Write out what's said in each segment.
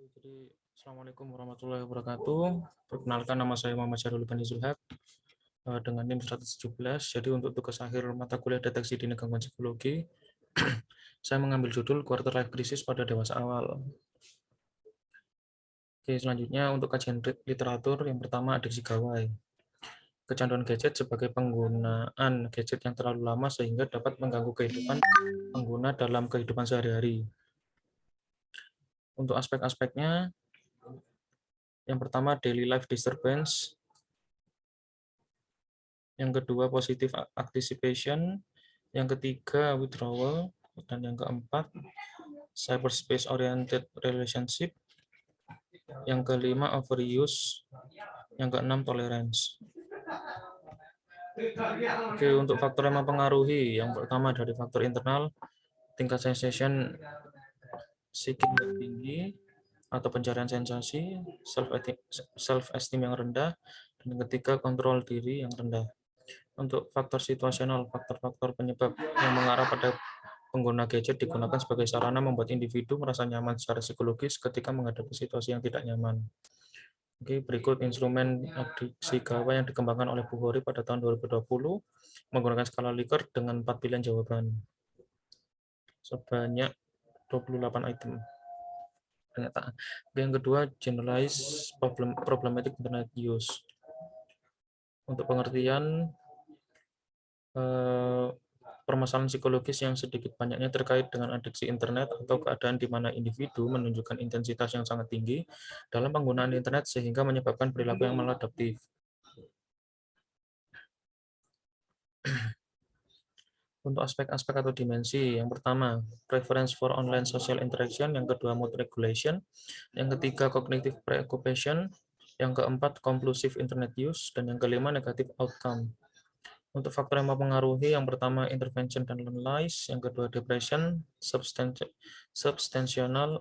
Jadi, Assalamualaikum warahmatullahi wabarakatuh. Perkenalkan, nama saya Muhammad Syahrul Bani Zulhab dengan NIM 117. Jadi untuk tugas akhir mata kuliah deteksi dini gangguan psikologi, saya mengambil judul Quarter Life Crisis pada dewasa awal. Oke, selanjutnya untuk kajian literatur, yang pertama adiksi gawai. Kecanduan gadget sebagai penggunaan gadget yang terlalu lama sehingga dapat mengganggu kehidupan pengguna dalam kehidupan sehari-hari. Untuk aspek-aspeknya, yang pertama daily life disturbance, yang kedua positive anticipation, yang ketiga withdrawal, dan yang keempat cyberspace oriented relationship, yang kelima overuse, yang keenam tolerance. Oke, untuk faktor yang mempengaruhi, yang pertama dari faktor internal, tingkat sensation seeking yang tinggi atau pencarian sensasi, self-esteem yang rendah, dan yang ketiga kontrol diri yang rendah. Untuk faktor situasional, faktor-faktor penyebab yang mengarah pada pengguna gadget digunakan sebagai sarana membuat individu merasa nyaman secara psikologis ketika menghadapi situasi yang tidak nyaman. Oke, berikut instrumen adiksi gawai yang dikembangkan oleh Bu Hori pada tahun 2020 menggunakan skala Likert dengan 4 pilihan jawaban sebanyak 28 item pernyataan. Yang kedua, generalized problematic internet use. Untuk pengertian, permasalahan psikologis yang sedikit banyaknya terkait dengan adiksi internet atau keadaan di mana individu menunjukkan intensitas yang sangat tinggi dalam penggunaan internet sehingga menyebabkan perilaku yang maladaptif. Untuk aspek-aspek atau dimensi, yang pertama, preference for online social interaction, yang kedua, mood regulation, yang ketiga, cognitive preoccupation, yang keempat, compulsive internet use, dan yang kelima, negative outcome. Untuk faktor yang mempengaruhi, yang pertama intervention dan loneliness, yang kedua depression, substantial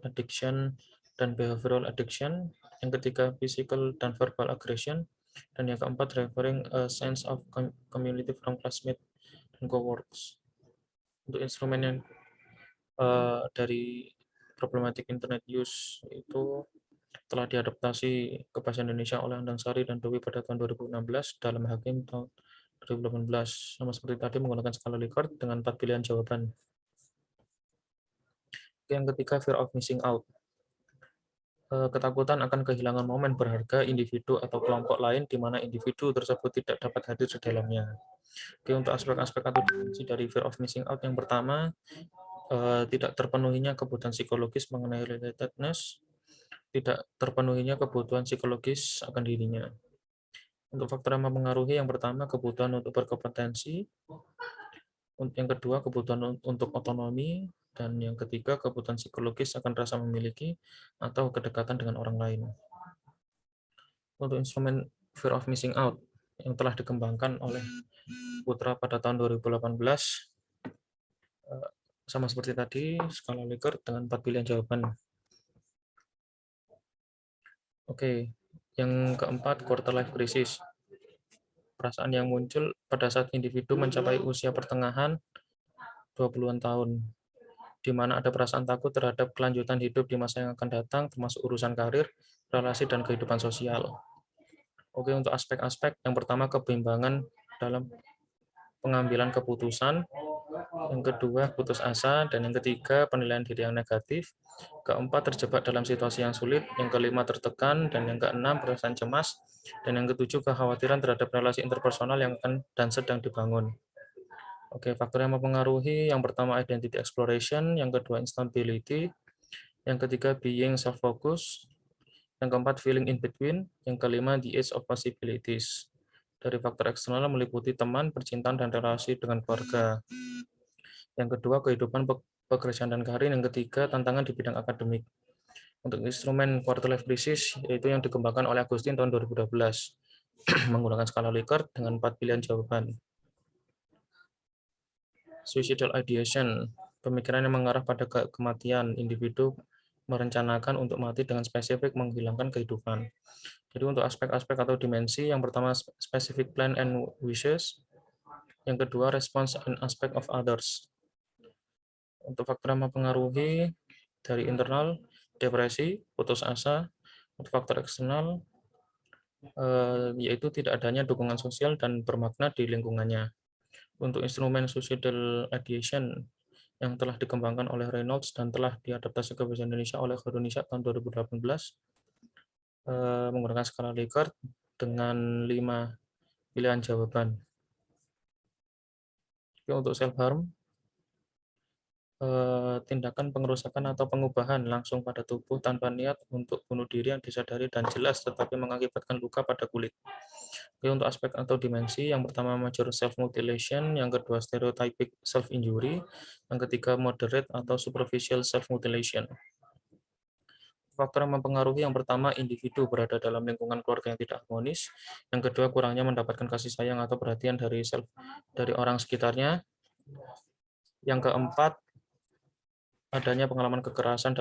addiction, dan behavioral addiction, yang ketiga physical dan verbal aggression, dan yang keempat referring a sense of community from classmate dan coworkers. Untuk instrumen yang dari problematic internet use itu telah diadaptasi ke bahasa Indonesia oleh Andang Sari dan Dewi pada tahun 2016 dalam Hakim tahun 2018, sama seperti tadi menggunakan skala Likert dengan 4 pilihan jawaban. Yang ketiga, fear of missing out. Ketakutan akan kehilangan momen berharga individu atau kelompok lain di mana individu tersebut tidak dapat hadir di dalamnya. Oke, untuk aspek-aspek atau dimensi dari fear of missing out, yang pertama, tidak terpenuhinya kebutuhan psikologis mengenai relatedness, tidak terpenuhinya kebutuhan psikologis akan dirinya. Untuk faktor yang mempengaruhi, yang pertama, kebutuhan untuk berkompetensi, yang kedua, kebutuhan untuk otonomi, dan yang ketiga, kebutuhan psikologis akan rasa memiliki atau kedekatan dengan orang lain. Untuk instrumen fear of missing out yang telah dikembangkan oleh Putra pada tahun 2018, sama seperti tadi, skala Likert dengan 4 pilihan jawaban. Oke, yang keempat, quarter life crisis. Perasaan yang muncul pada saat individu mencapai usia pertengahan 20-an tahun, di mana ada perasaan takut terhadap kelanjutan hidup di masa yang akan datang, termasuk urusan karir, relasi, dan kehidupan sosial. Oke, untuk aspek-aspek, yang pertama, kebimbangan dalam pengambilan keputusan, yang kedua, putus asa, dan yang ketiga, penilaian diri yang negatif, keempat, terjebak dalam situasi yang sulit, yang kelima, tertekan, dan yang keenam, perasaan cemas, dan yang ketujuh, kekhawatiran terhadap relasi interpersonal yang akan dan sedang dibangun. Oke, faktor yang mempengaruhi, yang pertama identity exploration, yang kedua instability, yang ketiga being self-focus, yang keempat feeling in between, yang kelima the age of possibilities. Dari faktor eksternal meliputi teman, percintaan, dan relasi dengan keluarga. Yang kedua kehidupan pekerjaan dan karir, yang ketiga tantangan di bidang akademik. Untuk instrumen quarter life crisis, yaitu yang dikembangkan oleh Agustin tahun 2012 menggunakan skala Likert dengan 4 pilihan jawaban. Suicidal ideation, pemikiran yang mengarah pada kematian, individu merencanakan untuk mati dengan spesifik menghilangkan kehidupan. Jadi untuk aspek-aspek atau dimensi, yang pertama specific plan and wishes, yang kedua response and aspect of others. Untuk faktor yang mempengaruhi dari internal, depresi, putus asa, faktor eksternal, yaitu tidak adanya dukungan sosial dan bermakna di lingkungannya. Untuk instrumen suicidal ideation yang telah dikembangkan oleh Reynolds dan telah diadaptasi ke bahasa Indonesia oleh Indonesia tahun 2018, menggunakan skala Likert dengan 5 pilihan jawaban. Untuk self-harm, tindakan pengerusakan atau pengubahan langsung pada tubuh tanpa niat untuk bunuh diri yang disadari dan jelas tetapi mengakibatkan luka pada kulit. Untuk aspek atau dimensi, yang pertama major self-mutilation, yang kedua stereotypic self-injury, yang ketiga moderate atau superficial self-mutilation. Faktor yang mempengaruhi, yang pertama individu berada dalam lingkungan keluarga yang tidak harmonis, yang kedua kurangnya mendapatkan kasih sayang atau perhatian dari orang sekitarnya, yang keempat adanya pengalaman kekerasan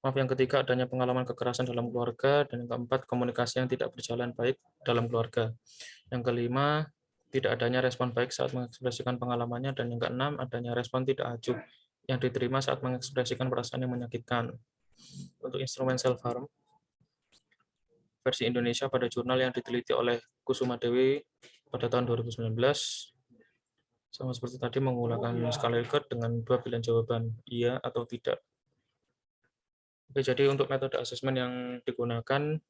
yang ketiga adanya pengalaman kekerasan dalam keluarga, dan yang keempat komunikasi yang tidak berjalan baik dalam keluarga. Yang kelima, tidak adanya respon baik saat mengekspresikan pengalamannya, dan yang keenam adanya respon tidak acuh yang diterima saat mengekspresikan perasaan yang menyakitkan. Untuk instrumen self-harm, versi Indonesia pada jurnal yang diteliti oleh Kusuma Dewi pada tahun 2019, sama seperti tadi menggunakan skala Likert dengan 2 pilihan jawaban, iya atau tidak. Oke, jadi untuk metode asesmen yang digunakan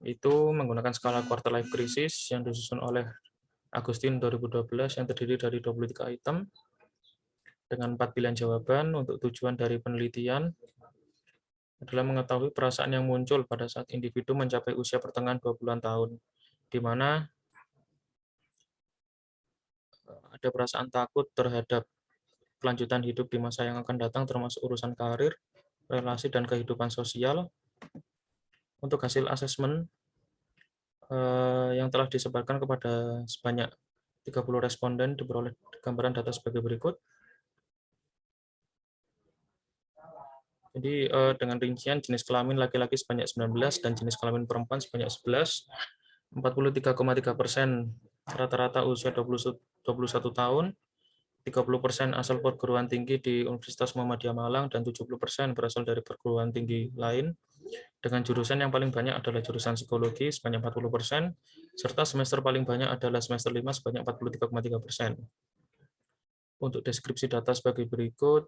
itu menggunakan skala quarter life crisis yang disusun oleh Agustin 2012 yang terdiri dari 23 item dengan 4 pilihan jawaban. Untuk tujuan dari penelitian adalah mengetahui perasaan yang muncul pada saat individu mencapai usia pertengahan 20-an tahun, di mana ada perasaan takut terhadap kelanjutan hidup di masa yang akan datang, termasuk urusan karir, relasi, dan kehidupan sosial. Untuk hasil asesmen yang telah disebarkan kepada sebanyak 30 responden diperoleh gambaran data sebagai berikut. Jadi dengan rincian jenis kelamin laki-laki sebanyak 19 dan jenis kelamin perempuan sebanyak 11, 43,3% rata-rata usia 21 tahun, 30% asal perguruan tinggi di Universitas Muhammadiyah Malang, dan 70% berasal dari perguruan tinggi lain. Dengan jurusan yang paling banyak adalah jurusan psikologi sebanyak 40%, serta semester paling banyak adalah semester 5 sebanyak 43,3%. Untuk deskripsi data sebagai berikut,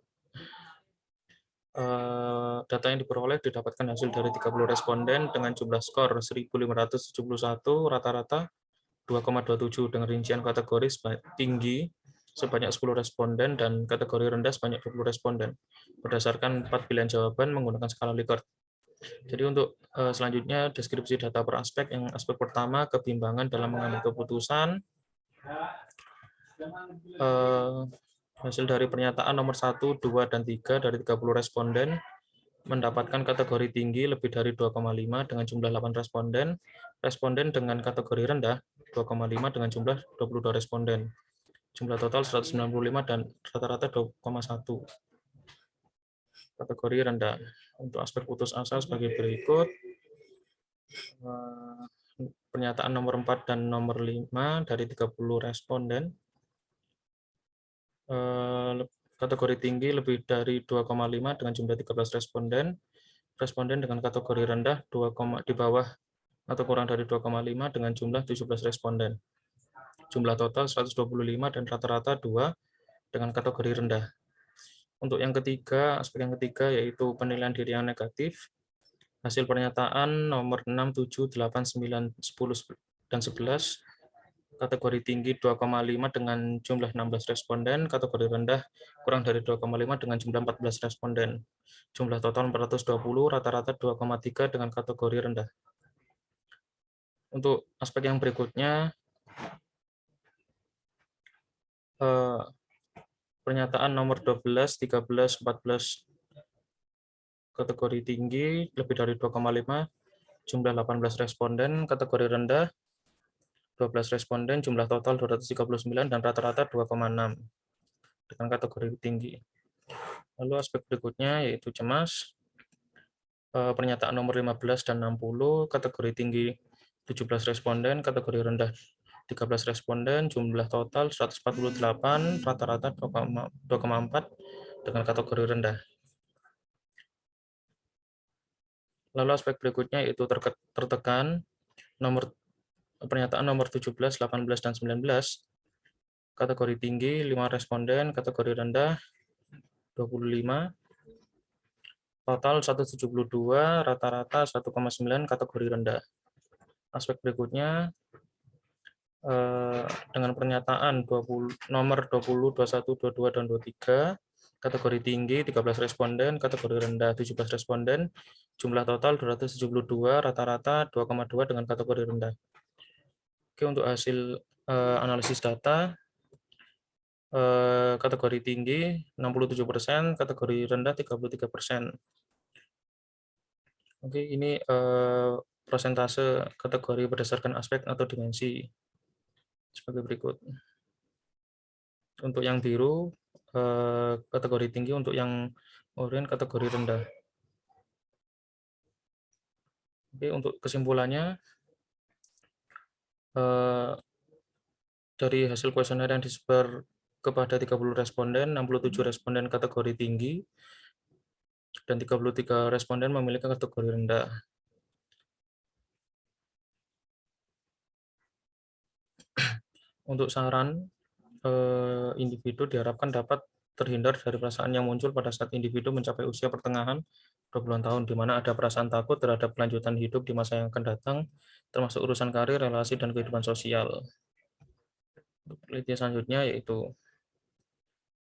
data yang diperoleh didapatkan hasil dari 30 responden dengan jumlah skor 1.571, rata-rata 2,27, dengan rincian kategori tinggi sebanyak 10 responden dan kategori rendah sebanyak 20 responden berdasarkan 4 pilihan jawaban menggunakan skala Likert. Jadi untuk selanjutnya deskripsi data per aspek. Yang aspek pertama, kebimbangan dalam mengambil keputusan. Hasil dari pernyataan nomor 1, 2, dan 3 dari 30 responden mendapatkan kategori tinggi lebih dari 2,5 dengan jumlah 8 responden. Responden dengan kategori rendah 2,5 dengan jumlah 22 responden. Jumlah total 195 dan rata-rata 2,1. Kategori rendah. Untuk aspek putus asa sebagai berikut. Pernyataan nomor 4 dan nomor 5 dari 30 responden. Kategori tinggi lebih dari 2,5 dengan jumlah 13 responden. Responden dengan kategori rendah 2, di bawah atau kurang dari 2,5 dengan jumlah 17 responden. Jumlah total 125 dan rata-rata 2 dengan kategori rendah. Untuk yang ketiga, aspek yang ketiga yaitu penilaian diri yang negatif. Hasil pernyataan nomor 6, 7, 8, 9, 10, dan 11. Kategori tinggi 2,5 dengan jumlah 16 responden, kategori rendah kurang dari 2,5 dengan jumlah 14 responden. Jumlah total 420, rata-rata 2,3 dengan kategori rendah. Untuk aspek yang berikutnya, pernyataan nomor 12, 13, 14, kategori tinggi lebih dari 2,5, jumlah 18 responden, kategori rendah 12 responden, jumlah total 239 dan rata-rata 2,6 dengan kategori tinggi. Lalu aspek berikutnya yaitu cemas. Pernyataan nomor 15 dan 60, kategori tinggi 17 responden, kategori rendah 13 responden, jumlah total 148, rata-rata 2,4 dengan kategori rendah. Lalu aspek berikutnya yaitu tertekan, pernyataan nomor 17, 18, dan 19, kategori tinggi 5 responden, kategori rendah 25, total 172, rata-rata 1,9, kategori rendah. Aspek berikutnya dengan pernyataan nomor 20, 21, 22, dan 23, kategori tinggi 13 responden, kategori rendah 17 responden, jumlah total 272, rata-rata 2,2 dengan kategori rendah. Oke, untuk hasil analisis data, kategori tinggi 67%, kategori rendah 33%. Oke, ini persentase kategori berdasarkan aspek atau dimensi sebagai berikut. Untuk yang biru kategori tinggi, untuk yang oranye kategori rendah. Oke, untuk kesimpulannya, dari hasil kuesioner yang disebar kepada 30 responden, 67 responden kategori tinggi, dan 33 responden memiliki kategori rendah. Untuk saran, individu diharapkan dapat terhindar dari perasaan yang muncul pada saat individu mencapai usia pertengahan 20-an tahun, di mana ada perasaan takut terhadap kelanjutan hidup di masa yang akan datang, termasuk urusan karir, relasi, dan kehidupan sosial. Untuk penelitian selanjutnya yaitu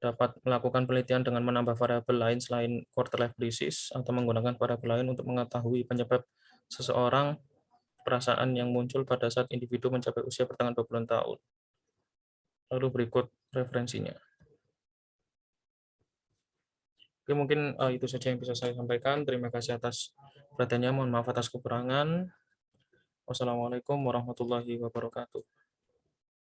dapat melakukan penelitian dengan menambah variabel lain selain quarter life crisis atau menggunakan variabel lain untuk mengetahui penyebab seseorang perasaan yang muncul pada saat individu mencapai usia pertengahan 20-an tahun. Lalu berikut referensinya. Oke, mungkin itu saja yang bisa saya sampaikan. Terima kasih atas perhatiannya. Mohon maaf atas kekurangan. Wassalamualaikum warahmatullahi wabarakatuh.